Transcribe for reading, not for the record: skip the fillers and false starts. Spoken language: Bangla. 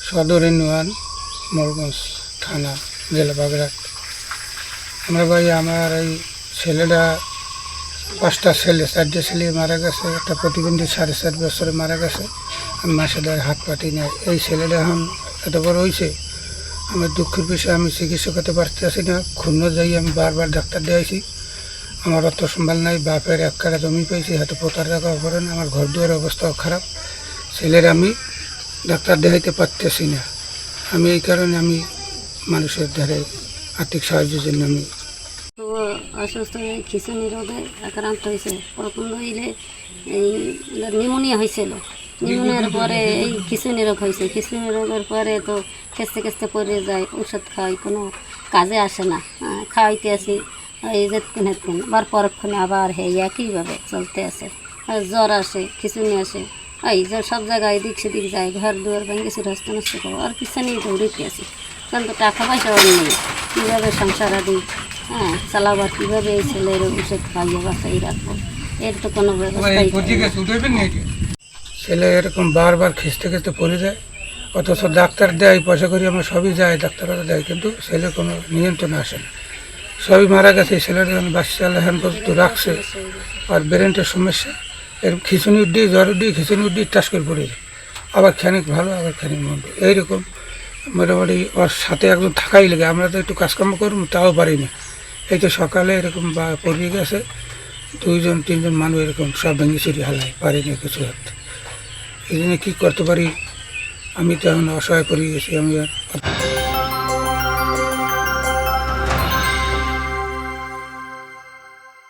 সদর ইউনিয়ন মোরগঞ্জ থানা জেলা বাগেরহাট। আমার এই ছেলেটা 5টা ছেলে 4টে ছেলে মারা গেছে, একটা প্রতিবন্ধী 7.5 বছরে মারা গেছে। আমি মাসে ধরে হাত পাতি নাই। এই ছেলেটা এখন এত বড় হয়েছে, আমার দুঃখের বিষয় আমি চিকিৎসা করতে পারতেছি না। ক্ষুণ্ণ যাই আমি বারবার ডাক্তার দিয়েছি, আমার অর্থ সম্ভাল নাই। বাপের 1 কাঠা জমি পেয়েছি, হাতে পোতার টাকা করেন, আমার ঘর দুয়ারের অবস্থাও খারাপ। ছেলের আমি ডাক্তার দেখাইতে পারতেছি না। আমি এই কারণে আমি মানুষের ধারে আর্থিক সাহায্যের জন্য আমি অসুস্থ হয়ে খিঁচুনি রোগে আক্রান্ত হয়েছে। প্রথম হইলে এই নিউমোনিয়া হয়েছিল, নিউমোনিয়ার পরে এই খিঁচুনি রোগ হয়েছে। খিঁচুনি রোগের পরে তো খেস্তে খেস্তে পড়ে যায়, ওষুধ খাওয়াই কোনো কাজে আসে না। খাওয়াইতে আসি এই যেতক্ষণ হেতক্ষণ, আবার পরক্ষণে আবার একইভাবে চলতে আসে। জ্বর আসে, খিঁচুনি আসে, এই যে সব জায়গায় এদিক সেদিক যায়, ঘর দুয়ার ভেঙেছি, হস্ত নষ্ট করবো আর পিছনে দৌড়িতে আসি। কারণ তো টাকা পয়সাও নেই, কীভাবে সংসার আদি চালাবার, কীভাবে এই ছেলের ওষুধ খাইয়ে বাঁচাই রাখবো, এর তো কোনো ব্যবস্থাই নেই। ছেলে এরকম বারবার খেঁচতে খেঁচতে পড়ে যায়, অথচ ডাক্তার দেয়, পয়সা করি আমরা সবই যায়, ডাক্তাররা দেয়, কিন্তু ছেলে কোনো নিয়ন্ত্রণে আসে না। সবই মারা গেছে। ছেলেটা বাচ্চা হ্যান্ড পর্যন্ত রাখছে, আর ব্রেনটের সমস্যা। এর খিঁচুনি উঠিয়ে জ্বর উঠিয়ে খিঁচুনি উঠিয়ে টাস করে পড়ে যায়, আবার খানিক ভালো আবার খানিক মন্দ, এইরকম মোটামুটি ওর সাথে একজন থাকাই লাগে। আমরা তো একটু কাজকর্ম করব, তাও পারি না। এই তো সকালে এরকম বা পড়ে গেছে 2জন 3জন মানুষ এরকম সব ভেঙে চুরি হালায়, পারি না কিছু করতে। এই জন্য কী করতে পারি, আমি তো এখন অসহায় পড়ে গেছি। আমি আর